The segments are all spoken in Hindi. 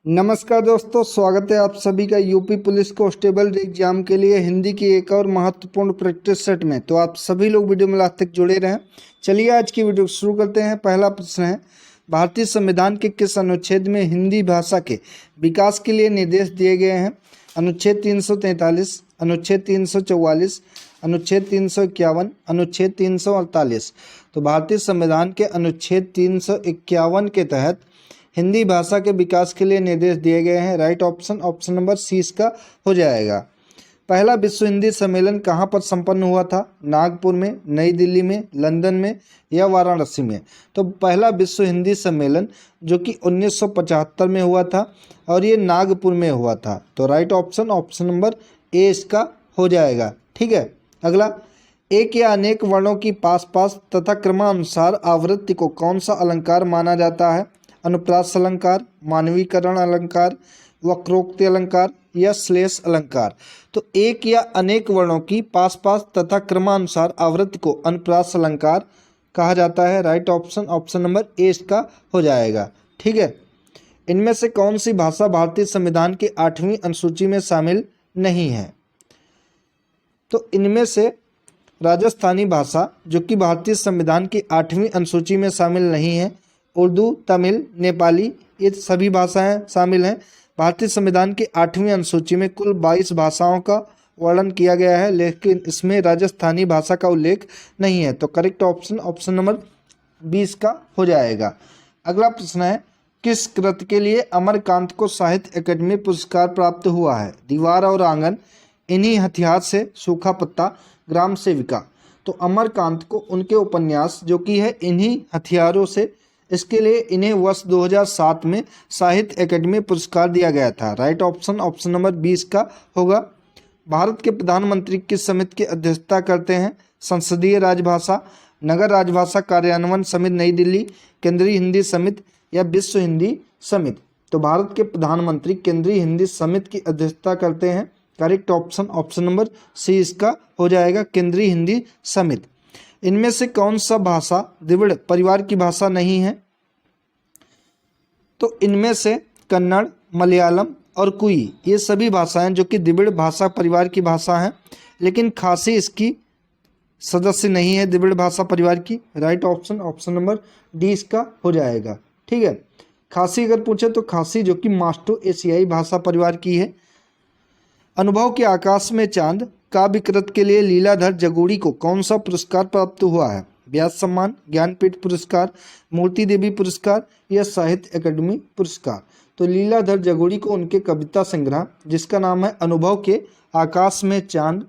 नमस्कार दोस्तों, स्वागत है आप सभी का यूपी पुलिस कांस्टेबल एग्जाम के लिए हिंदी की एक और महत्वपूर्ण प्रैक्टिस सेट में। तो आप सभी लोग वीडियो में लास्ट तक जुड़े रहें। चलिए आज की वीडियो शुरू करते हैं। पहला प्रश्न है, भारतीय संविधान के किस अनुच्छेद में हिंदी भाषा के विकास के लिए निर्देश दिए गए हैं? अनुच्छेद 343, अनुच्छेद 344, अनुच्छेद 351, अनुच्छेद 348। तो भारतीय संविधान के अनुच्छेद 351 के तहत हिंदी भाषा के विकास के लिए निर्देश दिए गए हैं। Right option option number C इसका हो जाएगा। पहला विश्व हिंदी सम्मेलन कहाँ पर संपन्न हुआ था? नागपुर में, नई दिल्ली में, लंदन में या वाराणसी में? तो पहला विश्व हिंदी सम्मेलन जो कि 1975 में हुआ था और ये नागपुर में हुआ था। तो right option option number A इसका हो जाएगा। ठीक है। अगला, एक या अनेक वर्णों की पास पास तथा क्रमानुसार आवृत्ति को कौन सा अलंकार माना जाता है? अनुप्रास अलंकार, मानवीकरण अलंकार, वक्रोक्ति अलंकार या श्लेष अलंकार? तो एक या अनेक वर्णों की पास पास तथा क्रमानुसार आवृत्ति को अनुप्रास अलंकार कहा जाता है। Right option option number A इसका हो जाएगा। ठीक है। इनमें से कौन सी भाषा भारतीय संविधान की 8वीं अनुसूची में शामिल नहीं है? तो इनमें से राजस्थानी भाषा जो कि भारतीय संविधान की 8वीं अनुसूची में शामिल नहीं है, उर्दू, तमिल, नेपाली ये सभी भाषाएं शामिल हैं। भारतीय संविधान की 8वीं अनुसूची में कुल 22 भाषाओं का वर्णन किया गया है, लेकिन इसमें राजस्थानी भाषा का उल्लेख नहीं है। तो करेक्ट ऑप्शन ऑप्शन नंबर 20 का हो जाएगा। अगला प्रश्न है, किस कृति के लिए अमरकांत को साहित्य अकादमी पुरस्कार प्राप्त हुआ है? दीवार और आंगन, इन्हीं हथियार से, सूखा पत्ता, ग्राम सेविका। तो अमरकांत को उनके उपन्यास जो कि है इन्हीं हथियारों से, इसके लिए इन्हें वर्ष 2007 में साहित्य अकादमी पुरस्कार दिया गया था। राइट ऑप्शन ऑप्शन नंबर 20 का होगा। भारत के प्रधानमंत्री किस समिति की अध्यक्षता करते हैं? संसदीय राजभाषा, नगर राजभाषा कार्यान्वयन समिति नई दिल्ली, केंद्रीय हिंदी समिति या विश्व हिंदी समिति? तो भारत के प्रधानमंत्री केंद्रीय हिंदी समिति की अध्यक्षता करते हैं। Correct option option number C इसका हो जाएगा, केंद्रीय हिंदी समिति। इनमें से कौन सा भाषा द्रविड़ परिवार की भाषा नहीं है? तो इनमें से कन्नड़, मलयालम और कुई ये सभी भाषाएं जो कि द्रविड़ भाषा परिवार की भाषा हैं, लेकिन खासी इसकी सदस्य नहीं है द्रविड़ भाषा परिवार की। Right option option number D इसका हो जाएगा। ठीक है। खासी अगर पूछे तो खासी जो कि मास्टो एशियाई भाषा परिवार की है। अनुभव के आकाश में चांद काव्य कृत के लिए लीलाधर जगूड़ी को कौन सा पुरस्कार प्राप्त हुआ है? व्यास सम्मान, ज्ञानपीठ पुरस्कार, मूर्ति देवी पुरस्कार या साहित्य अकादमी पुरस्कार? तो लीलाधर जगूड़ी को उनके कविता संग्रह जिसका नाम है अनुभव के आकाश में चांद,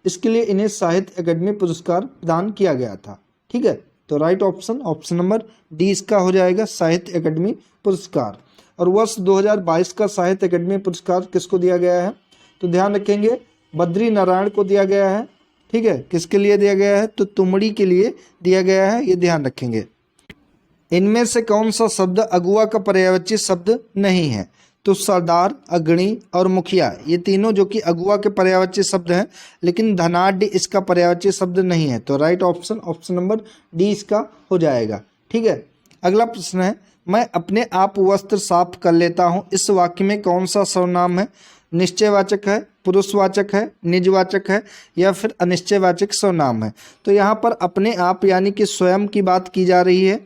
इसके लिए इन्हें साहित्य अकादमी पुरस्कार प्रदान किया गया था। ठीक है। तो right option option number D इसका हो जाएगा, साहित्य अकादमी पुरस्कार। और वर्ष 2022 का साहित्य अकादमी पुरस्कार किसको दिया गया है? तो ध्यान रखेंगे, बद्री नारायण को दिया गया है। ठीक है। किसके लिए दिया गया है? तो तुमड़ी के लिए दिया गया है, ये ध्यान रखेंगे। इनमें से कौन सा शब्द अगुआ का पर्यायवाची शब्द नहीं है? तो सरदार, अग्रणी और मुखिया ये तीनों जो कि अगुआ के पर्यायवाची शब्द हैं, लेकिन धनाढ़ इसका पर्यायवाची शब्द नहीं है। तो right option option number D इसका हो जाएगा। ठीक है। अगला प्रश्न है, मैं अपने आप वस्त्र साफ कर लेता हूँ, इस वाक्य में कौन सा सर्वनाम है? निश्चयवाचक है, पुरुषवाचक है, निजवाचक है या फिर अनिश्चयवाचक सर्वनाम है? तो यहाँ पर अपने आप यानी कि स्वयं की बात की जा रही है।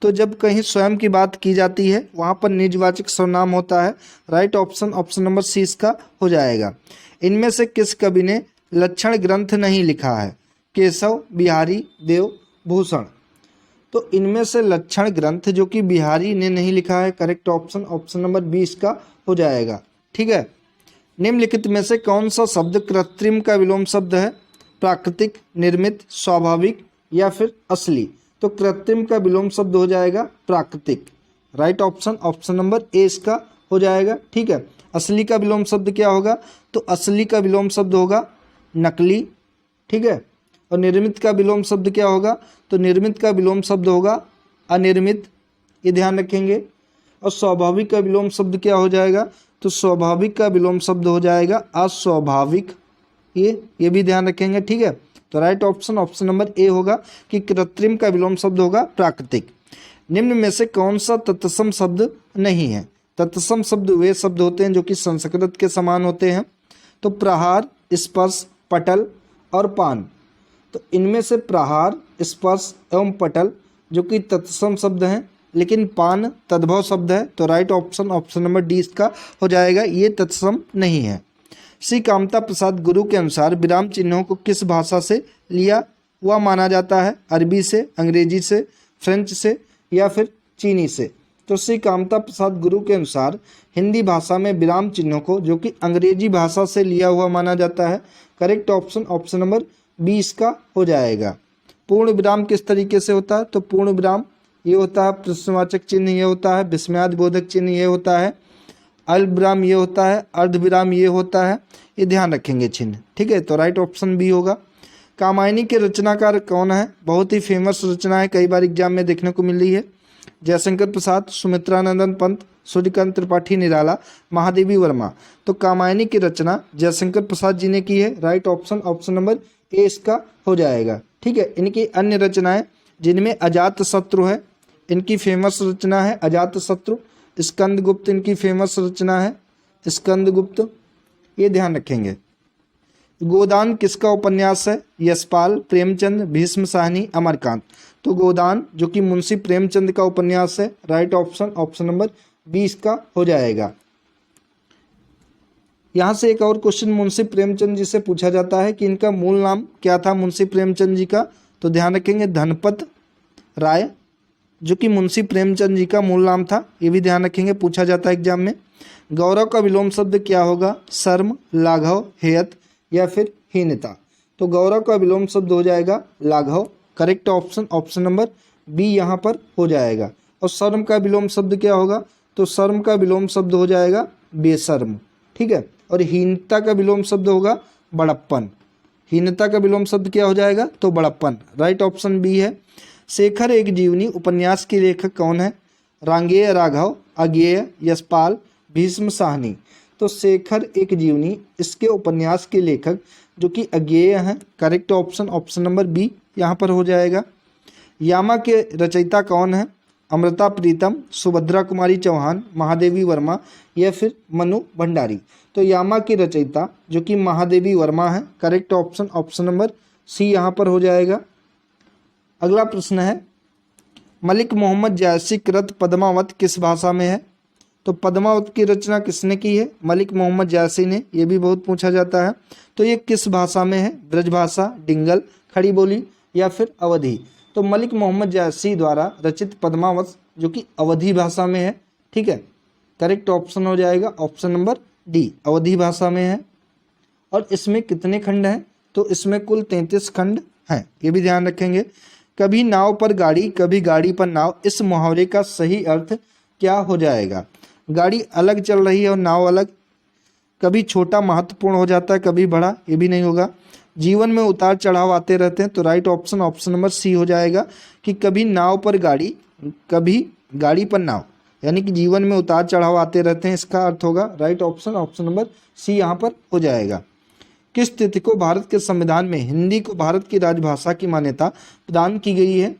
तो जब कहीं स्वयं की बात की जाती है वहाँ पर निजवाचक सर्वनाम होता है। Right option option number C इसका हो जाएगा। इनमें से किस कवि ने लक्षण ग्रंथ नहीं लिखा है? केशव, बिहारी, देव, भूषण? तो इनमें से लक्षण ग्रंथ जो कि बिहारी ने नहीं लिखा है। करेक्ट ऑप्शन ऑप्शन नंबर 20 का हो जाएगा। ठीक है। निम्नलिखित में से कौन सा शब्द कृत्रिम का विलोम शब्द है? प्राकृतिक, निर्मित, स्वाभाविक या फिर असली? तो कृत्रिम का विलोम शब्द हो जाएगा प्राकृतिक। Right option option number A इसका हो जाएगा। ठीक है। असली का विलोम शब्द क्या होगा? तो असली का विलोम शब्द होगा नकली। ठीक है। और निर्मित का विलोम शब्द क्या होगा? तो निर्मित का विलोम शब्द होगा अनिर्मित, ये ध्यान रखेंगे। और स्वाभाविक का विलोम शब्द क्या हो जाएगा? तो स्वाभाविक का विलोम शब्द हो जाएगा अस्वाभाविक, ये भी ध्यान रखेंगे। ठीक है। तो right option option number A होगा कि कृत्रिम का विलोम शब्द होगा प्राकृतिक। निम्न में से कौन सा तत्सम शब्द नहीं है? तत्सम शब्द वे शब्द होते हैं जो कि संस्कृत के समान होते हैं। तो प्रहार, स्पर्श, पटल और पान। तो इनमें से प्रहार, स्पर्श एवं पटल जो कि तत्सम शब्द हैं, लेकिन पान तद्भव शब्द है। तो right option option number D इसका हो जाएगा, ये तत्सम नहीं है। श्री कामता प्रसाद गुरु के अनुसार विराम चिन्हों को किस भाषा से लिया हुआ माना जाता है? अरबी से, अंग्रेजी से, फ्रेंच से या फिर चीनी से? तो श्री कामता प्रसाद गुरु के अनुसार हिंदी भाषा में विराम चिन्हों को जो कि अंग्रेजी भाषा से लिया हुआ माना जाता है। Correct option option number B इसका हो जाएगा। पूर्ण विराम किस तरीके से होता है? तो पूर्ण विराम ये होता है, प्रश्नवाचक चिन्ह ये होता है, विस्मयादिबोधक चिन्ह ये होता है, अल्प विराम ये होता है, अर्ध विराम ये होता है। ये ध्यान रखेंगे चिन्ह, ठीक है। तो राइट ऑप्शन बी होगा। कामायनी के रचनाकार कौन है? बहुत ही फेमस रचना है, कई बार एग्जाम में देखने को मिल रही है। जयशंकर प्रसाद, सुमित्रानंदन पंत, सूर्यकांत त्रिपाठी निराला, महादेवी वर्मा। तो कामायनी की रचना जयशंकर प्रसाद जी ने की है। Right option option number A इसका हो जाएगा, ठीक है। इनकी अन्य रचनाएं जिनमें अजात शत्रु है, इनकी फेमस रचना है अजात शत्रु। स्कंद गुप्त इनकी फेमस रचना है, स्कंद गुप्त, ये ध्यान रखेंगे। गोदान किसका उपन्यास है? यशपाल, प्रेमचंद, भीष्म साहनी, अमरकांत। तो गोदान जो कि मुंशी प्रेमचंद का उपन्यास है। Right option option number B इसका हो जाएगा। यहाँ से एक और क्वेश्चन मुंशी प्रेमचंद जी से पूछा जाता है कि इनका मूल नाम क्या था मुंशी प्रेमचंद जी का? तो ध्यान रखेंगे धनपत राय जो कि मुंशी प्रेमचंद जी का मूल नाम था, ये भी ध्यान रखेंगे, पूछा जाता है एग्जाम में। गौरव का विलोम शब्द क्या होगा? शर्म, लाघव, हेयत या फिर हीनता। तो गौरव का विलोम शब्द हो जाएगा लाघव। Correct option option number B यहाँ पर हो जाएगा। और शर्म का विलोम शब्द क्या होगा? तो शर्म का विलोम शब्द हो जाएगा बेशर्म, ठीक है। और हीनता का विलोम शब्द होगा बड़प्पन। हीनता का विलोम शब्द क्या हो जाएगा? तो बड़प्पन। राइट ऑप्शन बी है। शेखर एक जीवनी उपन्यास के लेखक कौन है? रांगेय राघव, अज्ञेय, यशपाल, भीष्म साहनी। तो शेखर एक जीवनी इसके उपन्यास के लेखक जो कि अज्ञेय हैं। Correct option option number B यहाँ पर हो जाएगा। यामा के रचयिता कौन है? अमृता प्रीतम, सुभद्रा कुमारी चौहान, महादेवी वर्मा या फिर मनु भंडारी। तो यामा की रचयिता जो कि महादेवी वर्मा है। Correct option option number C यहाँ पर हो जाएगा। अगला प्रश्न है मलिक मोहम्मद जायसी कृत पद्मावत किस भाषा में है? तो पद्मावत की रचना किसने की है? मलिक मोहम्मद जायसी ने। ये भी बहुत पूछा जाता है। तो ये किस भाषा में है? ब्रजभाषा, डिंगल, खड़ी बोली या फिर अवधी। तो मलिक मोहम्मद जायसी द्वारा रचित पद्मावत जो कि अवधी भाषा में है, ठीक है। करेक्ट ऑप्शन हो जाएगा ऑप्शन नंबर डी, अवधी भाषा में है। और इसमें कितने खंड हैं? तो इसमें कुल 33 खंड हैं, ये भी ध्यान रखेंगे। कभी नाव पर गाड़ी, कभी गाड़ी पर नाव, इस मुहावरे का सही अर्थ क्या हो जाएगा? गाड़ी अलग चल रही है और नाव अलग। कभी छोटा महत्वपूर्ण हो जाता है, कभी बड़ा, ये भी नहीं होगा। जीवन में उतार चढ़ाव आते रहते हैं। तो right option option number C हो जाएगा कि कभी नाव पर गाड़ी, कभी गाड़ी पर नाव, यानी कि जीवन में उतार चढ़ाव आते रहते हैं, इसका अर्थ होगा। Right option option number C यहाँ पर हो जाएगा। किस तिथि को भारत के संविधान में हिंदी को भारत की राजभाषा की मान्यता प्रदान की गई है?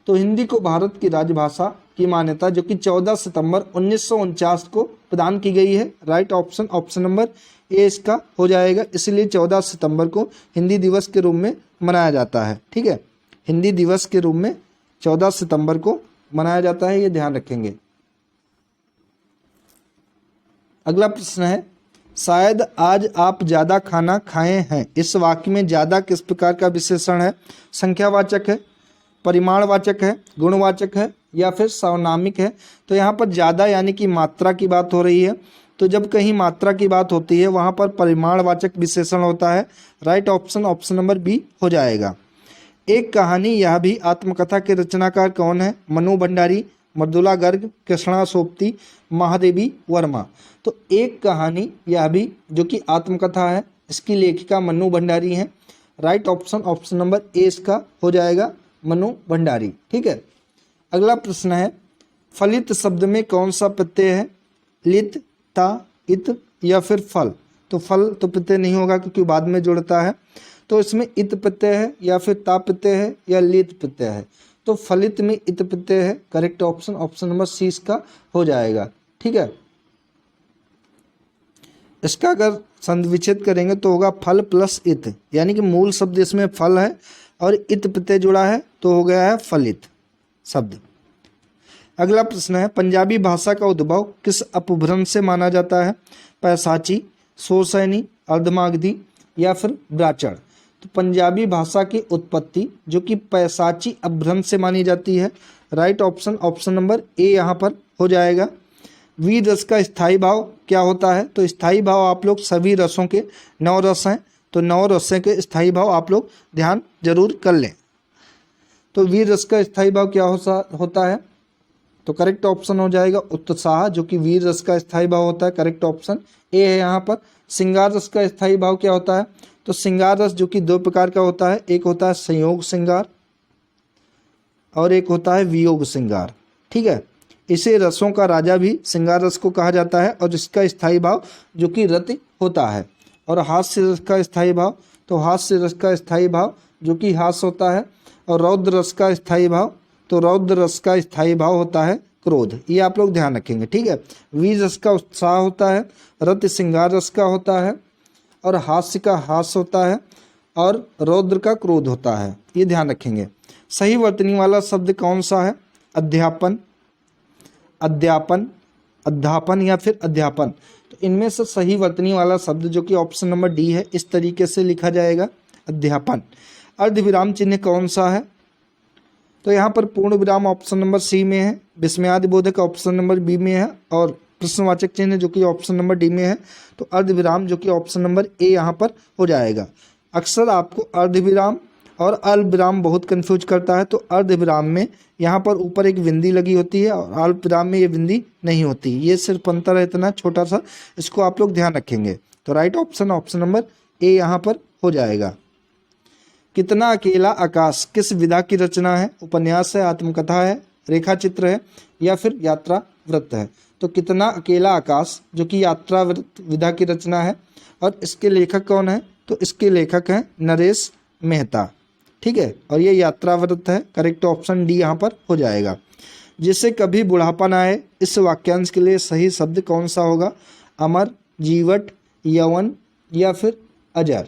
तो हिंदी को भारत की राजभाषा की मान्यता जो कि 14 सितंबर 1949 को प्रदान की गई है। Right option option number A इसका हो जाएगा। इसलिए 14 सितंबर को हिंदी दिवस के रूप में मनाया जाता है, ठीक है। हिंदी दिवस के रूप में 14 सितंबर को मनाया जाता है, ये ध्यान रखेंगे। अगला प्रश्न है शायद आज आप ज़्यादा खाना खाए हैं, इस वाक्य में ज़्यादा किस प्रकार का विशेषण है? संख्यावाचक है, परिमाणवाचक है, गुणवाचक है या फिर सार्वनामिक है? तो यहाँ पर ज़्यादा यानी कि मात्रा की बात हो रही है। तो जब कहीं मात्रा की बात होती है वहाँ पर परिमाणवाचक विशेषण होता है। Right option option number B हो जाएगा। एक कहानी यह भी आत्मकथा के रचनाकार कौन है? मनु भंडारी, मृदुला गर्ग, कृष्णा सोपती, महादेवी वर्मा। तो एक कहानी यह भी जो कि आत्मकथा है, इसकी लेखिका मनु भंडारी हैं। Right option option number A इसका हो जाएगा, मनु भंडारी, ठीक है। अगला प्रश्न है फलित शब्द में कौन सा प्रत्यय है? लित, ता, इत या फिर फल। तो फल तो प्रत्यय नहीं होगा क्योंकि बाद में जुड़ता है। तो इसमें इत प्रत्यय है या फिर ता प्रत्यय है या लित प्रत्यय है। तो फलित में इत प्रत्यय है। Correct option option number C इसका हो जाएगा, ठीक है। इसका अगर संविच्छेद करेंगे तो होगा फल प्लस इत, यानी कि मूल शब्द इसमें फल है और इत प्रत्यय जुड़ा है तो हो गया है फलित शब्द। अगला प्रश्न है, पंजाबी भाषा का उद्भव किस अपभ्रंश से माना जाता है? पैसाची, सोसैनी, अर्धमागधी या फिर ब्राचड़। तो पंजाबी भाषा की उत्पत्ति जो कि पैसाची अपभ्रंश से मानी जाती है। Right option option number A यहाँ पर हो जाएगा। वीर रस का स्थायी भाव क्या होता है? तो स्थायी भाव आप लोग सभी रसों के 9 रस हैं, तो 9 रसों के स्थायी भाव आप लोग ध्यान जरूर कर लें। तो वीर रस का स्थायी भाव क्या होता है? तो करेक्ट ऑप्शन हो जाएगा उत्साह, जो कि वीर रस का स्थायी भाव होता है। करेक्ट ऑप्शन ए है यहाँ पर। श्रृंगार रस का स्थायी भाव क्या होता है? तो श्रृंगार रस जो कि 2 प्रकार का होता है, एक होता है संयोग श्रृंगार और एक होता है वियोग श्रृंगार। ठीक है, इसे रसों का राजा भी श्रृंगार रस को कहा जाता है और इसका स्थायी भाव जो कि रति होता है। और हास्य रस का स्थायी भाव, तो हास्य रस का स्थायी भाव जो कि हास्य होता है। और रौद्र रस का स्थायी भाव, तो रौद्र रस का स्थायी भाव होता है क्रोध। ये आप लोग ध्यान रखेंगे। ठीक है, वीर रस का उत्साह होता है, रति श्रृंगार रस का होता है और हास्य का हास्य होता है और रौद्र का क्रोध होता है। ये ध्यान रखेंगे। सही वर्तनी वाला शब्द कौन सा है? अध्यापन, अध्यापन, अध्यापन या फिर अध्यापन। तो इनमें से सही वर्तनी वाला शब्द जो कि ऑप्शन नंबर डी है, इस तरीके से लिखा जाएगा अध्यापन। अर्धविराम चिन्ह कौन सा है? तो यहाँ पर पूर्ण विराम ऑप्शन नंबर सी में है, विस्मयादि बोधक ऑप्शन नंबर बी में है और प्रश्नवाचक चिन्ह जो कि ऑप्शन नंबर डी में है। तो अर्धविराम जो कि ऑप्शन नंबर ए यहाँ पर हो जाएगा। अक्सर आपको अर्धविराम और अल्पविराम बहुत कंफ्यूज करता है। तो अर्धविराम में यहाँ पर ऊपर एक बिंदी लगी होती है और अल्पविराम में ये बिंदी नहीं होती। ये सिर्फ अंतर है इतना छोटा सा, इसको आप लोग ध्यान रखेंगे। तो right option option number A यहाँ पर हो जाएगा। कितना अकेला आकाश किस विधा की रचना है? उपन्यास है, आत्मकथा है, रेखा चित्र है या फिर यात्रा वृत्त है। तो कितना अकेला आकाश जो कि यात्रा वृत्त विधा की रचना है और इसके लेखक कौन है? तो इसके लेखक हैं नरेश मेहता। ठीक है, और ये यात्रा वृत्त है। करेक्ट ऑप्शन डी यहाँ पर हो जाएगा। जिससे कभी बुढ़ापा न आए, इस वाक्यांश के लिए सही शब्द कौन सा होगा? अमर, जीवट, यौवन या फिर अजर।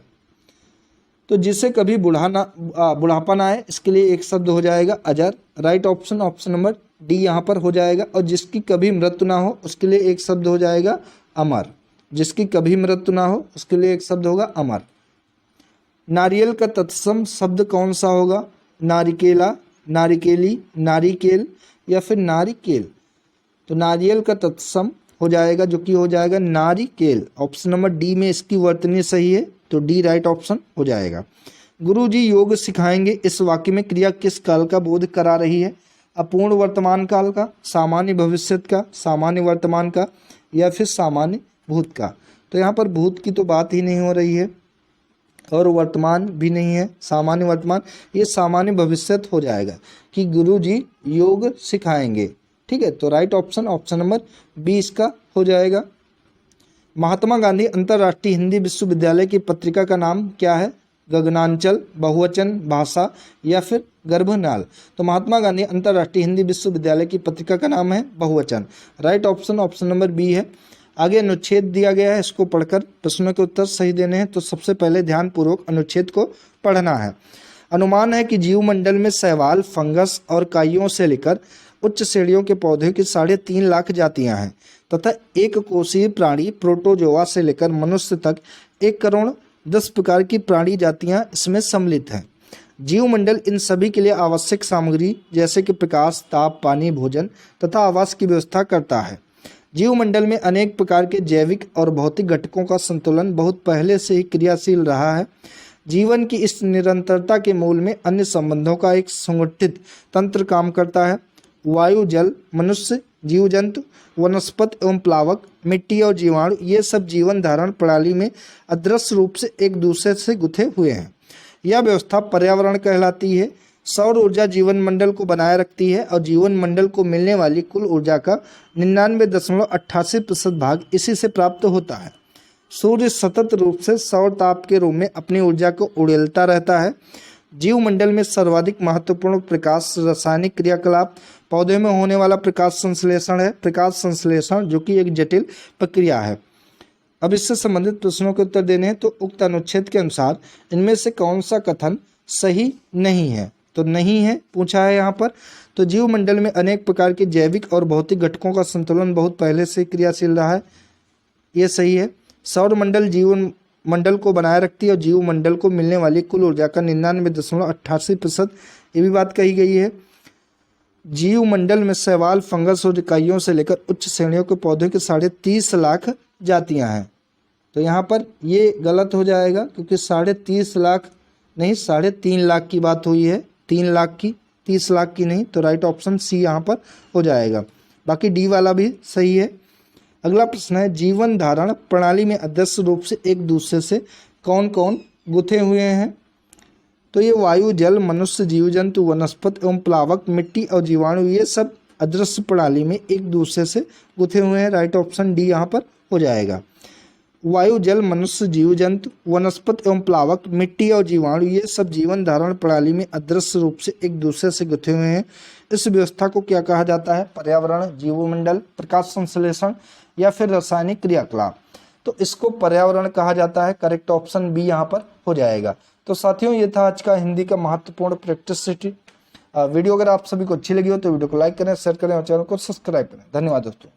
तो जिससे कभी बुढ़ापा ना आए, इसके लिए एक शब्द हो जाएगा अजर। Right option option number D यहाँ पर हो जाएगा। और जिसकी कभी मृत्यु ना हो, उसके लिए एक शब्द हो जाएगा अमर। जिसकी कभी मृत्यु ना हो, उसके लिए एक शब्द होगा अमर। नारियल का तत्सम शब्द कौन सा होगा? नारिकेला, नारिकेली, नारिकेल या फिर नारिकेल। तो नारियल का तत्सम हो जाएगा जो कि हो जाएगा नारिकेल। ऑप्शन नंबर डी में इसकी वर्तनी सही है, तो डी राइट ऑप्शन हो जाएगा। गुरुजी योग सिखाएंगे, इस वाक्य में क्रिया किस काल का बोध करा रही है? अपूर्ण वर्तमान काल का, सामान्य भविष्यत का, सामान्य वर्तमान का या फिर सामान्य भूत का। तो यहाँ पर भूत की तो बात ही नहीं हो रही है और वर्तमान भी नहीं है, सामान्य वर्तमान, ये सामान्य भविष्यत हो जाएगा कि गुरुजी योग सिखाएंगे। ठीक है, तो राइट ऑप्शन ऑप्शन नंबर 20 का हो जाएगा। महात्मा गांधी अंतर्राष्ट्रीय हिंदी विश्वविद्यालय की पत्रिका का नाम क्या है? गगनांचल, बहुवचन, भाषा या फिर गर्भनाल। तो महात्मा गांधी अंतर्राष्ट्रीय हिंदी विश्वविद्यालय की पत्रिका का नाम है बहुवचन। Right option option number B है। आगे अनुच्छेद दिया गया है, इसको पढ़कर प्रश्नों के उत्तर सही देने हैं। तो सबसे पहले ध्यानपूर्वक अनुच्छेद को पढ़ना है। अनुमान है कि जीवमंडल में शैवाल, फंगस और काइयों से लेकर उच्च श्रेणियों के पौधे की 3.5 लाख जातियां हैं तथा एक कोशीय प्राणी प्रोटोजोआ से लेकर मनुष्य तक 1 करोड़ 10 प्रकार की प्राणी जातियां इसमें सम्मिलित हैं। जीवमंडल इन सभी के लिए आवश्यक सामग्री जैसे कि प्रकाश, ताप, पानी, भोजन तथा आवास की व्यवस्था करता है। जीवमंडल में अनेक प्रकार के जैविक और भौतिक घटकों का संतुलन बहुत पहले से ही क्रियाशील रहा है। जीवन की इस निरंतरता के मूल में अन्य संबंधों का एक संगठित तंत्र काम करता है। वायु, जल, मनुष्य, जीव जंतु, वनस्पति एवं प्लावक, मिट्टी और जीवाणु, ये सब जीवन धारण प्रणाली में अदृश्य रूप से एक दूसरे से गुथे हुए हैं। यह व्यवस्था पर्यावरण कहलाती है। सौर ऊर्जा जीवन मंडल को बनाए रखती है और जीवन मंडल को मिलने वाली कुल ऊर्जा का 99.88% भाग इसी से प्राप्त होता है। सूर्य सतत रूप से सौर ताप के रूप में अपनी ऊर्जा को उड़ेलता रहता है। जीवमंडल में सर्वाधिक महत्वपूर्ण प्रकाश रासायनिक क्रियाकलाप पौधे में होने वाला प्रकाश संश्लेषण है। प्रकाश संश्लेषण जो कि एक जटिल प्रक्रिया है। अब इससे संबंधित प्रश्नों के उत्तर देने हैं। तो उक्त अनुच्छेद के अनुसार इनमें से कौन सा कथन सही नहीं है? तो नहीं है पूछा है यहाँ पर। तो जीव मंडल में अनेक प्रकार के जैविक और भौतिक घटकों का संतुलन बहुत पहले से क्रियाशील रहा है, ये सही है। सौर मंडल जीवन मंडल को बनाए रखती है और जीव मंडल को मिलने वाली कुल ऊर्जा का 99.88% ये भी बात कही गई है। जीव मंडल में शैवाल, फंगस और इकाइयों से लेकर उच्च श्रेणियों के पौधों के 30.5 लाख जातियां हैं। तो यहाँ पर ये गलत हो जाएगा क्योंकि 30.5 लाख नहीं 3.5 लाख की बात हुई है, 3 लाख की, 30 लाख की नहीं। तो राइट ऑप्शन सी यहाँ पर हो जाएगा। बाकी डी वाला भी सही है। अगला प्रश्न है, जीवन धारण प्रणाली में अदृश्य रूप से एक दूसरे से कौन कौन गुथे हुए हैं? तो ये वायु, जल, मनुष्य, जीव जंतु, वनस्पति एवं प्लावक, मिट्टी और जीवाणु, ये सब अदृश्य प्रणाली में एक दूसरे से गुथे हुए हैं। राइट ऑप्शन डी यहाँ पर हो जाएगा। वायु, जल, मनुष्य, जीव जंतु, वनस्पति एवं प्लावक, मिट्टी और जीवाणु, ये सब जीवन धारण प्रणाली में अदृश्य रूप से एक दूसरे से गुथे हुए हैं। इस व्यवस्था को क्या कहा जाता है? पर्यावरण, जीवमंडल, प्रकाश संश्लेषण या फिर रासायनिक क्रियाकलाप। तो इसको पर्यावरण कहा जाता है। करेक्ट ऑप्शन बी यहाँ पर हो जाएगा। तो साथियों, ये था आज का हिंदी का महत्वपूर्ण प्रैक्टिस सेट। वीडियो अगर आप सभी को अच्छी लगी हो तो वीडियो को लाइक करें, शेयर करें और चैनल को सब्सक्राइब करें। धन्यवाद दोस्तों।